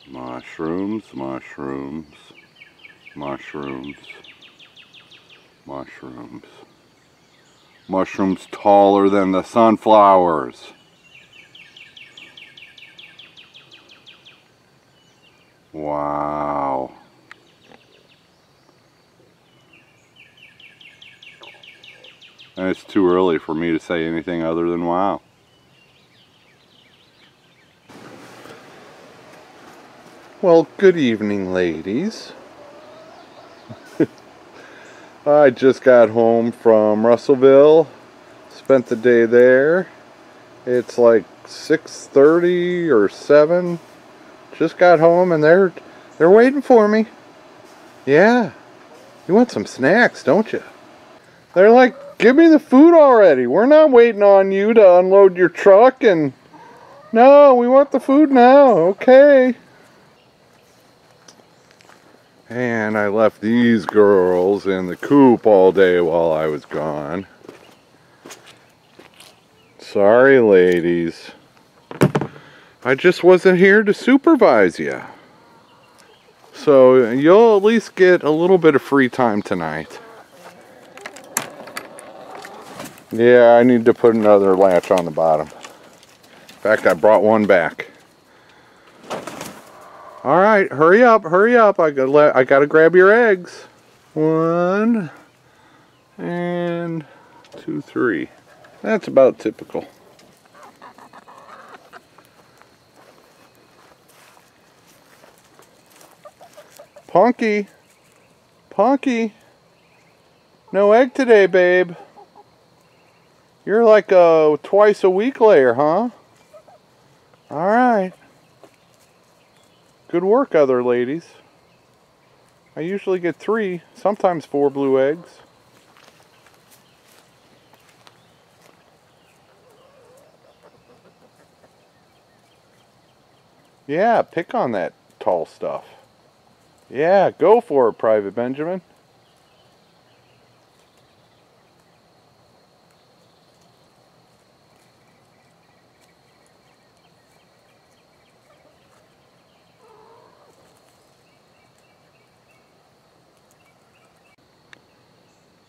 Mushrooms, mushrooms, mushrooms, mushrooms. Mushrooms taller than the sunflowers. Wow. And it's too early for me to say anything other than wow. Well, good evening, ladies. I just got home from Russellville, spent the day there. It's like 6:30 or 7. Just got home and they're waiting for me. Yeah. You want some snacks, don't you? They're like, give me the food already. We're not waiting on you to unload your truck and... No, we want the food now. Okay. And I left these girls in the coop all day while I was gone. Sorry, ladies. I just wasn't here to supervise you. So you'll at least get a little bit of free time tonight. Yeah, I need to put another latch on the bottom. In fact, I brought one back. Alright, hurry up, hurry up. I gotta grab your eggs. 1 and 2, 3. That's about typical. Punky. Punky. No egg today, babe. You're like a twice a week layer, huh? Alright. Good work, other ladies. I usually get 3, sometimes 4 blue eggs. Yeah, pick on that tall stuff. Yeah, go for it, Private Benjamin.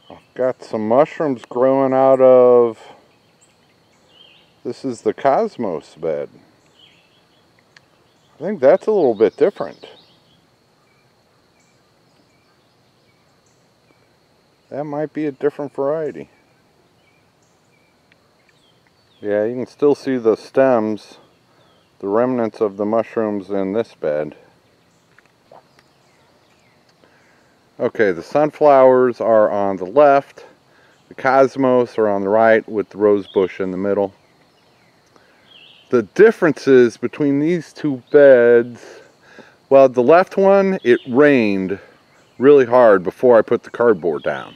I've got some mushrooms growing out of... This is the Cosmos bed. I think that's a little bit different. That might be a different variety. Yeah, you can still see the stems, the remnants of the mushrooms in this bed. Okay, the sunflowers are on the left, the Cosmos are on the right with the rose bush in the middle. The differences between these two beds, well, the left one, it rained really hard before I put the cardboard down.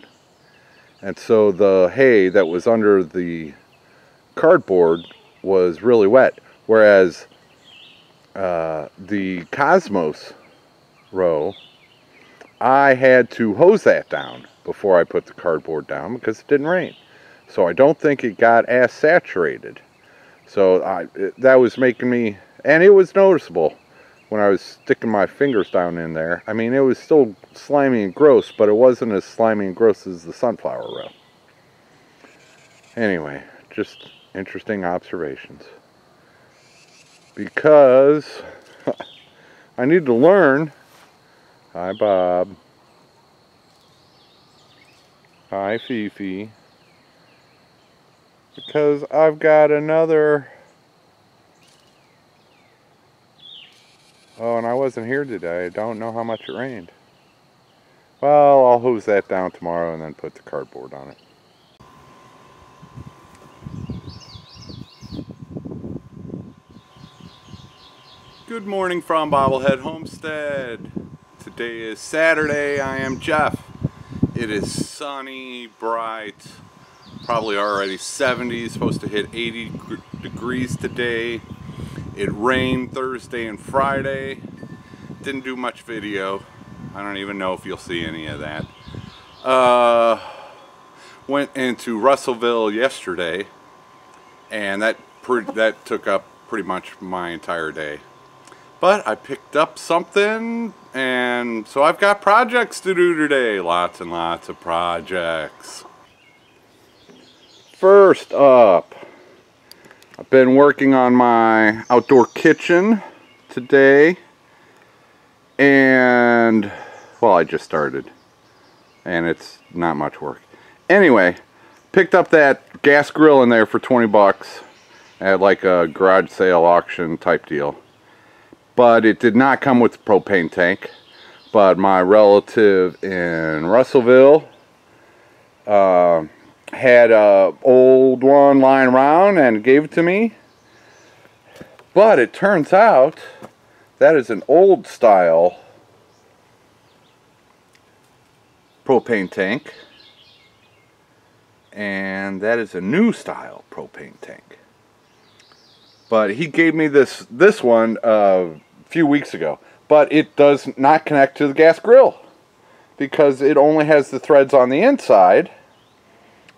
And so the hay that was under the cardboard was really wet. Whereas the Cosmos row, I had to hose that down before I put the cardboard down because it didn't rain. So I don't think it got as saturated. So that was making me, and it was noticeable when I was sticking my fingers down in there. I mean, it was still slimy and gross, but it wasn't as slimy and gross as the sunflower row. Anyway, just interesting observations. Because I need to learn. Hi, Bob. Hi, Fifi. Because I've got another... Oh, and I wasn't here today. I don't know how much it rained. Well, I'll hose that down tomorrow and then put the cardboard on it. Good morning from Bobblehead Homestead. Today is Saturday. I am Jeff. It is sunny, bright, probably already 70, supposed to hit 80 degrees today. It rained Thursday and Friday. Didn't do much video. I don't even know if you'll see any of that. Went into Russellville yesterday, and that took up pretty much my entire day. But I picked up something, and so I've got projects to do today. Lots and lots of projects. First up, I've been working on my outdoor kitchen today. And, well, I just started. And it's not much work. Anyway, picked up that gas grill in there for 20 bucks at like a garage sale auction type deal. But it did not come with a propane tank. But my relative in Russellville had an old one lying around and gave it to me. But it turns out that is an old style propane tank. And that is a new style propane tank. But he gave me this one a few weeks ago. But it does not connect to the gas grill, because it only has the threads on the inside.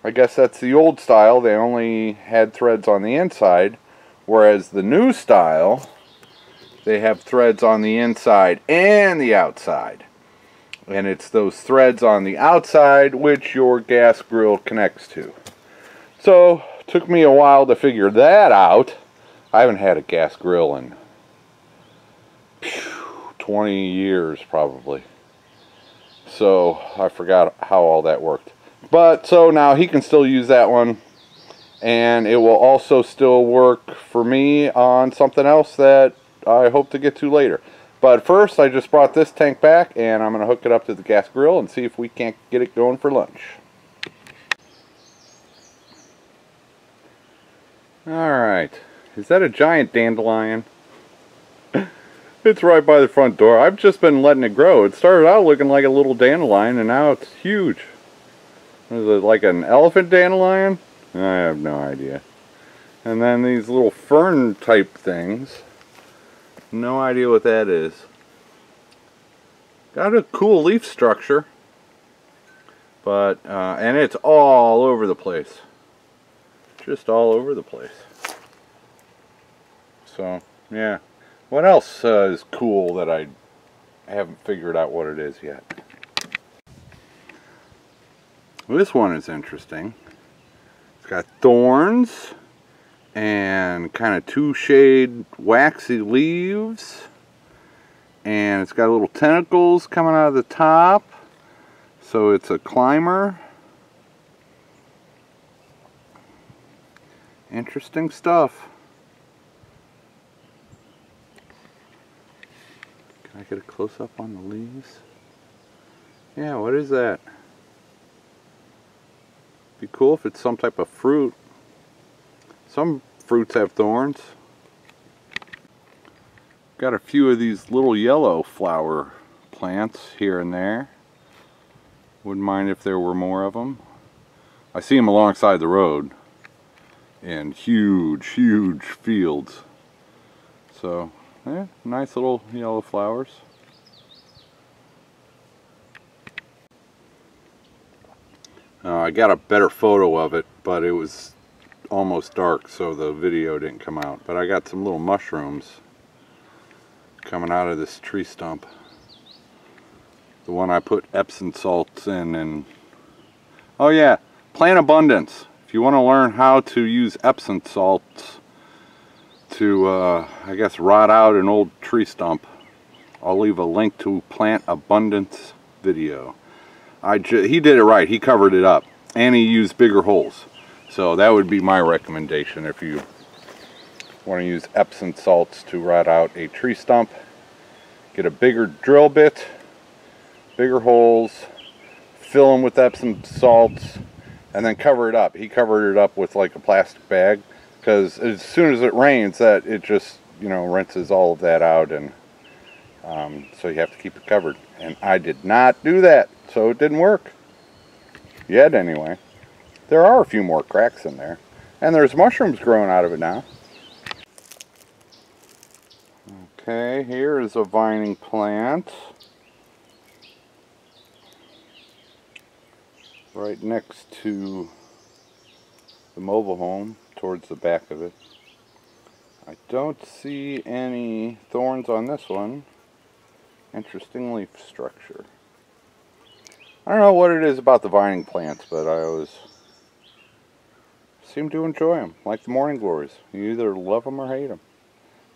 I guess that's the old style. They only had threads on the inside. Whereas the new style, they have threads on the inside and the outside. And it's those threads on the outside which your gas grill connects to. So, it took me a while to figure that out. I haven't had a gas grill in 20 years probably. So, I forgot how all that worked. But, so now he can still use that one. And it will also still work for me on something else that I hope to get to later. But first, I just brought this tank back, and I'm going to hook it up to the gas grill and see if we can't get it going for lunch. Alright, is that a giant dandelion? It's right by the front door. I've just been letting it grow. It started out looking like a little dandelion, and now it's huge. Is it like an elephant dandelion? I have no idea. And then these little fern type things. No idea what that is. Got a cool leaf structure. But, and it's all over the place. Just all over the place. So, yeah. What else is cool that I haven't figured out what it is yet? This one is interesting. It's got thorns and kind of two-shade waxy leaves. And it's got little tentacles coming out of the top. So it's a climber. Interesting stuff. Can I get a close-up on the leaves? Yeah, what is that? Be cool if it's some type of fruit. Some fruits have thorns. Got a few of these little yellow flower plants here and there. Wouldn't mind if there were more of them. I see them alongside the road in huge, huge fields. So, yeah, nice little yellow flowers. I got a better photo of it, but it was almost dark, so the video didn't come out. But I got some little mushrooms coming out of this tree stump. The one I put Epsom salts in, and oh yeah, plant abundance. If you want to learn how to use Epsom salts to, I guess, rot out an old tree stump, I'll leave a link to plant abundance video. He did it right. He covered it up, and he used bigger holes. So that would be my recommendation if you want to use Epsom salts to rot out a tree stump. Get a bigger drill bit, bigger holes, fill them with Epsom salts, and then cover it up. He covered it up with like a plastic bag, because as soon as it rains, that it just, you know, rinses all of that out, and so you have to keep it covered. And I did not do that, so it didn't work yet anyway. There are a few more cracks in there, and there's mushrooms growing out of it now. Okay, here is a vining plant right next to the mobile home, towards the back of it. I don't see any thorns on this one. Interesting leaf structure. I don't know what it is about the vining plants, but I always seem to enjoy them, like the morning glories. You either love them or hate them.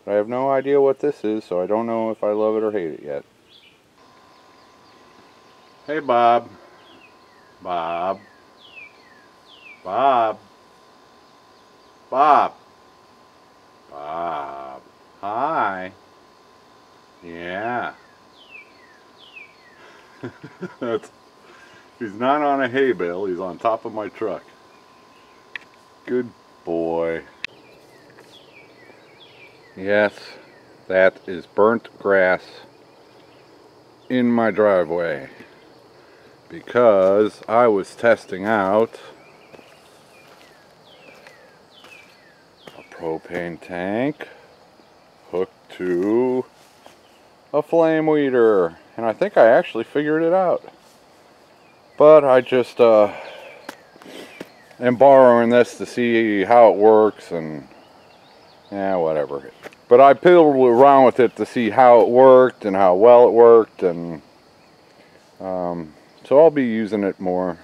But I have no idea what this is, so I don't know if I love it or hate it yet. Hey, Bob. Bob. Bob. Bob. Bob. Hi. Yeah. He's not on a hay bale, he's on top of my truck. Good boy. Yes, that is burnt grass in my driveway because I was testing out a propane tank hooked to a flame weeder, and I think I actually figured it out. But I just am borrowing this to see how it works, and yeah, whatever. But I piddled around with it to see how it worked and how well it worked, and so I'll be using it more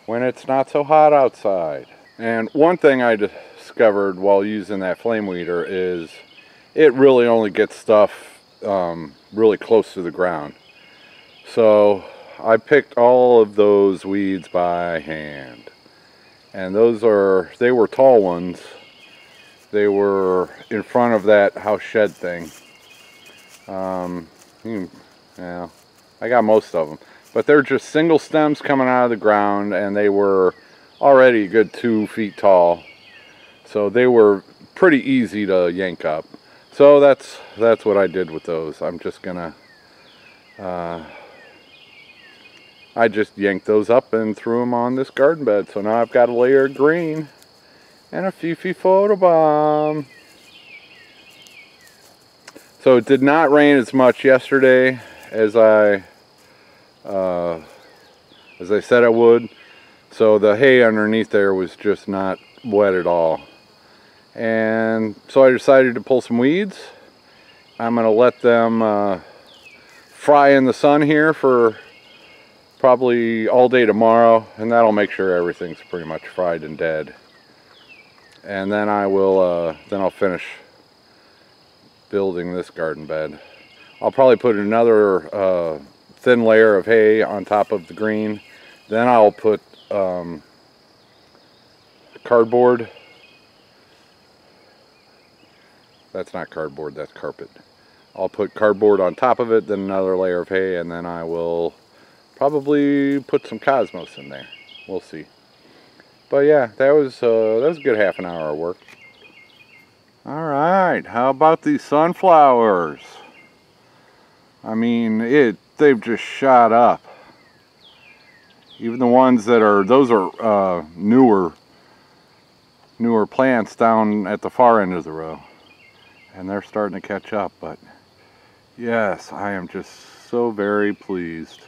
when it's not so hot outside. And one thing I discovered while using that flame weeder is it really only gets stuff really close to the ground. So I picked all of those weeds by hand, and they were tall ones. They were in front of that house shed thing. Yeah, I got most of them, but they're just single stems coming out of the ground, and they were already a good 2 feet tall, so they were pretty easy to yank up. So that's what I did with those. I'm just gonna I just yanked those up and threw them on this garden bed. So now I've got a layer of green and a Fifi photobomb. So it did not rain as much yesterday as I said it would. So the hay underneath there was just not wet at all. And so I decided to pull some weeds. I'm going to let them fry in the sun here for probably all day tomorrow, and that'll make sure everything's pretty much fried and dead. And then I'll finish building this garden bed. I'll probably put another thin layer of hay on top of the green. Then I'll put cardboard. That's not cardboard, that's carpet. I'll put cardboard on top of it, then another layer of hay, and then I will probably put some cosmos in there. We'll see. But yeah, that was a good half an hour of work. All right, how about these sunflowers? I mean, they've just shot up. Even the ones that are, those are newer plants down at the far end of the row. And they're starting to catch up, but yes, I am just so very pleased.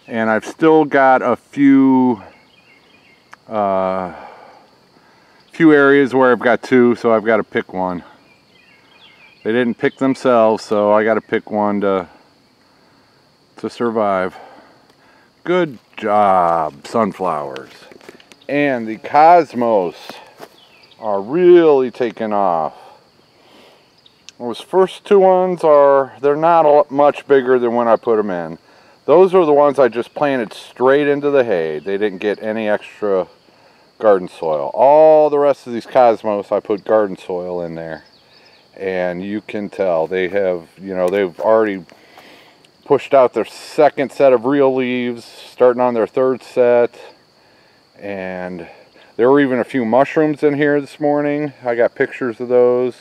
And I've still got a few areas where I've got two, so I've got to pick one. They didn't pick themselves, so I got to pick one to survive. Good job, sunflowers. And the cosmos are really taking off. Those first two ones they're not much bigger than when I put them in. Those are the ones I just planted straight into the hay. They didn't get any extra garden soil. All the rest of these cosmos, I put garden soil in there. And you can tell they have, they've already pushed out their second set of real leaves, starting on their third set. And there were even a few mushrooms in here this morning. I got pictures of those.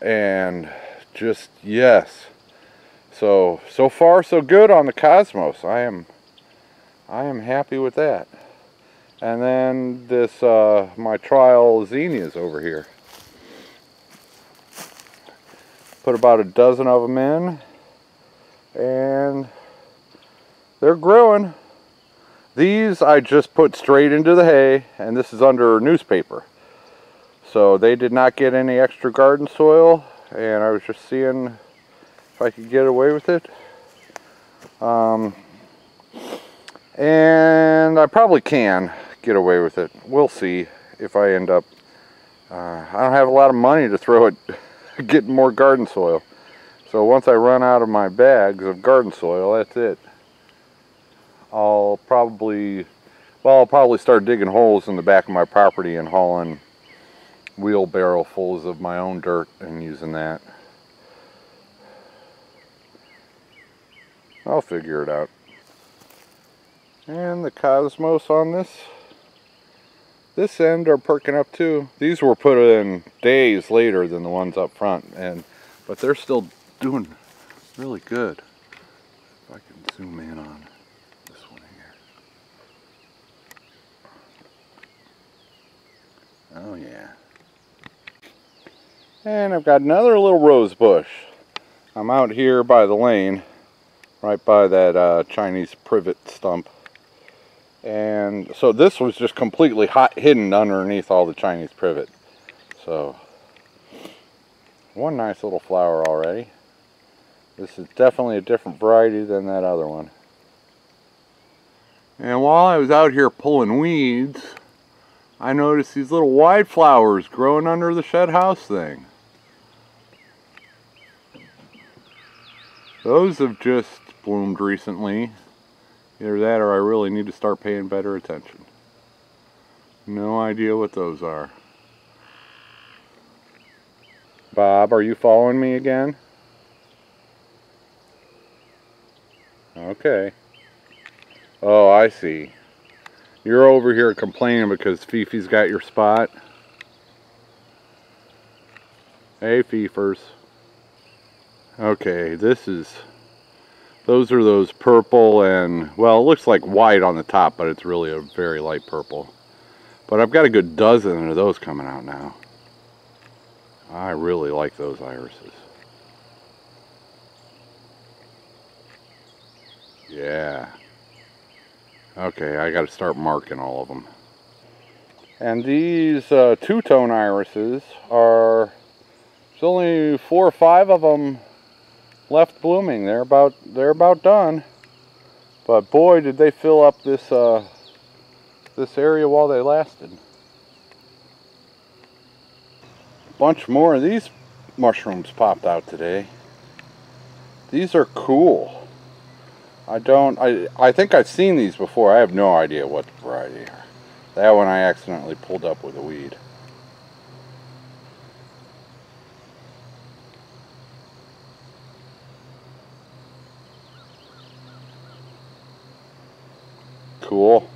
And just, yes. So far so good on the cosmos. I am happy with that. And then this my trial zinnias over here. Put about a dozen of them in, and they're growing. These I just put straight into the hay, and this is under newspaper. So they did not get any extra garden soil, and I was just seeing if I could get away with it. And I probably can get away with it. We'll see if I end up. I don't have a lot of money to throw at getting more garden soil. So once I run out of my bags of garden soil, that's it. I'll probably start digging holes in the back of my property and hauling wheelbarrow fulls of my own dirt and using that. I'll figure it out. And the cosmos on this end are perking up too. These were put in days later than the ones up front, but they're still doing really good. If I can zoom in on this one here. Oh yeah. And I've got another little rose bush. I'm out here by the lane, right by that Chinese privet stump. And so this was just completely hidden underneath all the Chinese privet. So, one nice little flower already. This is definitely a different variety than that other one. And while I was out here pulling weeds, I noticed these little white flowers growing under the shed house thing. Those have just bloomed recently. Either that or I really need to start paying better attention. No idea what those are. Bob, are you following me again? Okay. Oh, I see. You're over here complaining because Fifi's got your spot. Hey, Fifers. Okay, those are those purple and, well, it looks like white on the top, but it's really a very light purple. But I've got a good dozen of those coming out now. I really like those irises. Yeah. Okay, I got to start marking all of them. And these two-tone irises there's only 4 or 5 of them left blooming. They're about done. But boy, did they fill up this area while they lasted. A bunch more of these mushrooms popped out today. These are cool. I think I've seen these before. I have no idea what variety they are. That one I accidentally pulled up with a weed. Cool.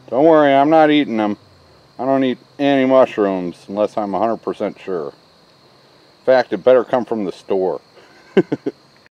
Don't worry, I'm not eating them. I don't eat any mushrooms unless I'm 100% sure. In fact, it better come from the store.